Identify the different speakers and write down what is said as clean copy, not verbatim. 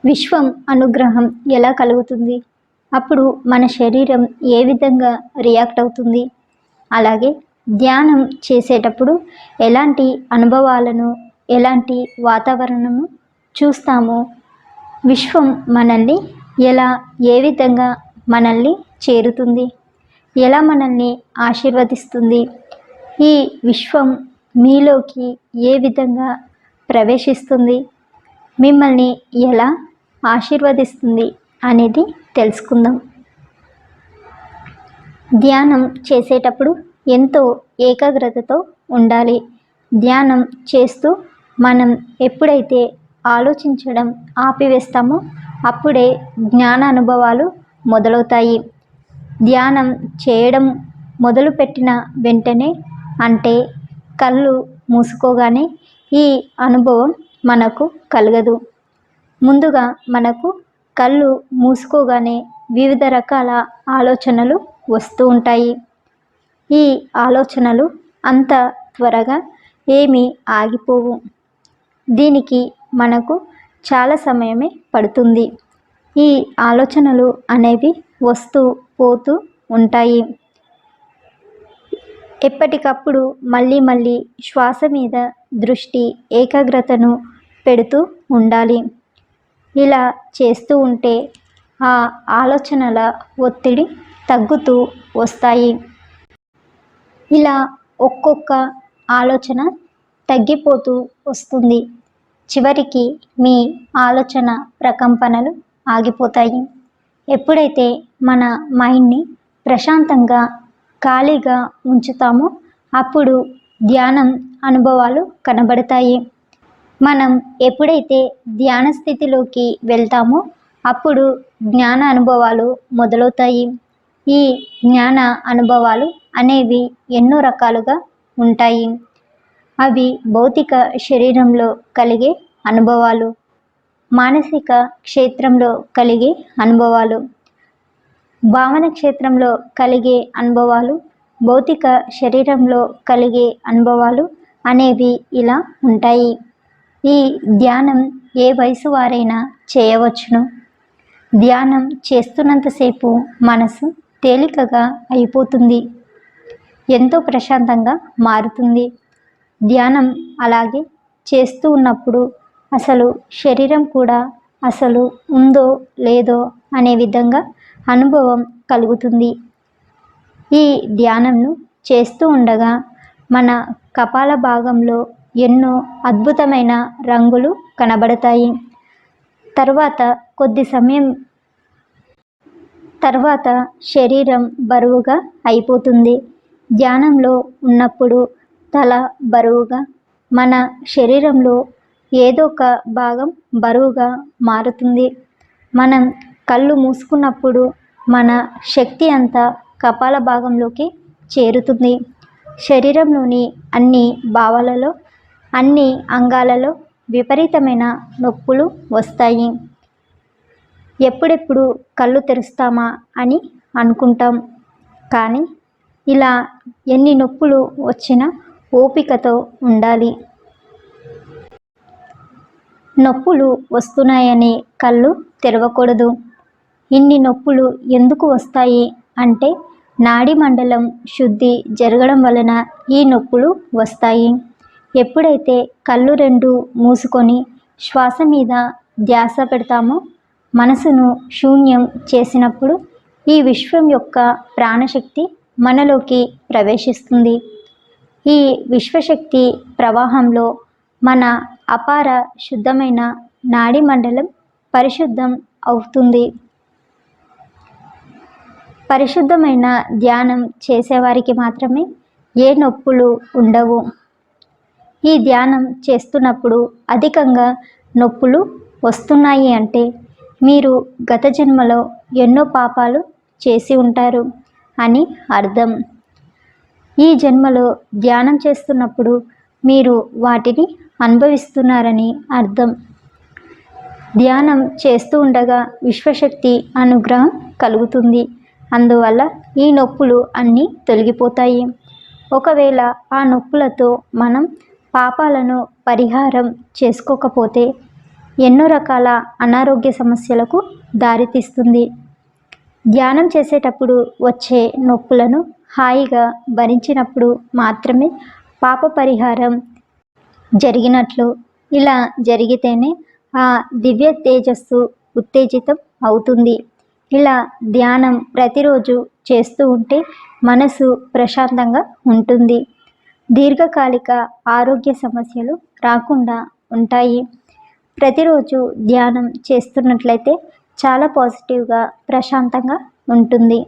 Speaker 1: విశ్వం అనుగ్రహం ఎలా కలుగుతుంది? అప్పుడు మన శరీరం ఏ విధంగా రియాక్ట్ అవుతుంది? అలాగే ధ్యానం చేసేటప్పుడు ఎలాంటి అనుభవాలను, ఎలాంటి వాతావరణము చూస్తామో, విశ్వం మనల్ని ఎలా, ఏ విధంగా మనల్ని చేరుతుంది, ఎలా మనల్ని ఆశీర్వదిస్తుంది, ఈ విశ్వం మీలోకి ఏ విధంగా ప్రవేశిస్తుంది, మిమ్మల్ని ఎలా ఆశీర్వదిస్తుంది అనేది తెలుసుకుందాం. ధ్యానం చేసేటప్పుడు ఎంతో ఏకాగ్రతతో ఉండాలి. ధ్యానం చేస్తూ మనం ఎప్పుడైతే ఆలోచించడం ఆపివేస్తామో అప్పుడే జ్ఞాన అనుభవాలు మొదలవుతాయి. ధ్యానం చేయడం మొదలుపెట్టిన వెంటనే, అంటే కళ్ళు మూసుకోగానే ఈ అనుభవం మనకు కలగదు. ముందుగా మనకు కళ్ళు మూసుకోగానే వివిధ రకాల ఆలోచనలు వస్తూ ఉంటాయి. ఈ ఆలోచనలు అంత త్వరగా ఏమీ ఆగిపోవు. దీనికి మనకు చాలా సమయమే పడుతుంది. ఈ ఆలోచనలు అనేవి వస్తూ పోతూ ఉంటాయి. ఎప్పటికప్పుడు మళ్ళీ మళ్ళీ శ్వాస మీద దృష్టి, ఏకాగ్రతను పెడుతూ ఉండాలి. ఇలా చేస్తూ ఉంటే ఆ ఆలోచనల ఒత్తిడి తగ్గుతూ వస్తాయి. ఇలా ఒక్కొక్క ఆలోచన తగ్గిపోతూ వస్తుంది. చివరికి మీ ఆలోచన ప్రకంపనలు ఆగిపోతాయి. ఎప్పుడైతే మన మైండ్ని ప్రశాంతంగా, ఖాళీగా ఉంచుతామో అప్పుడు ధ్యానం అనుభవాలు కనబడతాయి. మనం ఎప్పుడైతే ధ్యాన స్థితిలోకి వెళ్తామో అప్పుడు జ్ఞాన అనుభవాలు మొదలవుతాయి. ఈ జ్ఞాన అనుభవాలు అనేవి ఎన్నో రకాలుగా ఉంటాయి. అవి భౌతిక శరీరంలో కలిగే అనుభవాలు, మానసిక క్షేత్రంలో కలిగే అనుభవాలు, భావన క్షేత్రంలో కలిగే అనుభవాలు, భౌతిక శరీరంలో కలిగే అనుభవాలు అనేవి ఇలా ఉంటాయి. ఈ ధ్యానం ఏ వయసు వారైనా చేయవచ్చును. ధ్యానం చేస్తున్నంతసేపు మనసు తేలికగా అయిపోతుంది, ఎంతో ప్రశాంతంగా మారుతుంది. ధ్యానం అలాగే చేస్తూ ఉన్నప్పుడు అసలు శరీరం కూడా అసలు ఉందో లేదో అనే విధంగా అనుభవం కలుగుతుంది. ఈ ధ్యానంను చేస్తూ ఉండగా మన కపాల భాగంలో ఎన్నో అద్భుతమైన రంగులు కనబడతాయి. తర్వాత కొద్ది సమయం తర్వాత శరీరం బరువుగా అయిపోతుంది. ధ్యానంలో ఉన్నప్పుడు తల బరువుగా, మన శరీరంలో ఏదో ఒక భాగం బరువుగా మారుతుంది. మనం కళ్ళు మూసుకున్నప్పుడు మన శక్తి అంతా కపాల భాగంలోకి చేరుతుంది. శరీరంలోని అన్ని భావాలలో, అన్ని అంగాలలో విపరీతమైన నొప్పులు వస్తాయి. ఎప్పుడెప్పుడు కళ్ళు తెరుస్తామా అని అనుకుంటాం. కానీ ఇలా ఎన్ని నొప్పులు వచ్చినా ఓపికతో ఉండాలి. నొప్పులు వస్తున్నాయని కళ్ళు తెరవకూడదు. ఇన్ని నొప్పులు ఎందుకు వస్తాయి అంటే నాడీ మండలం శుద్ధి జరగడం వలన ఈ నొప్పులు వస్తాయి. ఎప్పుడైతే కళ్ళు రెండు మూసుకొని శ్వాస మీద ధ్యాస పెడతామో, మనసును శూన్యం చేసినప్పుడు ఈ విశ్వం యొక్క ప్రాణశక్తి మనలోకి ప్రవేశిస్తుంది. ఈ విశ్వశక్తి ప్రవాహంలో మన అపార శుద్ధమైన నాడీ మండలం పరిశుద్ధం అవుతుంది. పరిశుద్ధమైన ధ్యానం చేసేవారికి మాత్రమే ఏ నొప్పులు ఉండవు. ఈ ధ్యానం చేస్తున్నప్పుడు అధికంగా నొప్పులు వస్తున్నాయి అంటే మీరు గత జన్మలో ఎన్నో పాపాలు చేసి ఉంటారు అని అర్థం. ఈ జన్మలో ధ్యానం చేస్తున్నప్పుడు మీరు వాటిని అనుభవిస్తున్నారని అర్థం. ధ్యానం చేస్తూ ఉండగా విశ్వశక్తి అనుగ్రహం కలుగుతుంది. అందువల్ల ఈ నొప్పులు అన్నీ తొలగిపోతాయి. ఒకవేళ ఆ నొప్పులతో మనం పాపాలను పరిహారం చేసుకోకపోతే ఎన్నో రకాల అనారోగ్య సమస్యలకు దారితీస్తుంది. ధ్యానం చేసేటప్పుడు వచ్చే నొప్పులను హాయిగా భరించినప్పుడు మాత్రమే పాప పరిహారం జరిగినట్లు. ఇలా జరిగితేనే ఆ దివ్య తేజస్సు ఉత్తేజితం అవుతుంది. ఇలా ధ్యానం ప్రతిరోజు చేస్తూ ఉంటే మనసు ప్రశాంతంగా ఉంటుంది. దీర్ఘకాలిక ఆరోగ్య సమస్యలు రాకుండా ఉంటాయి. ప్రతిరోజు ధ్యానం చేస్తున్నట్లయితే చాలా పాజిటివ్గా ప్రశాంతంగా ఉంటుంది.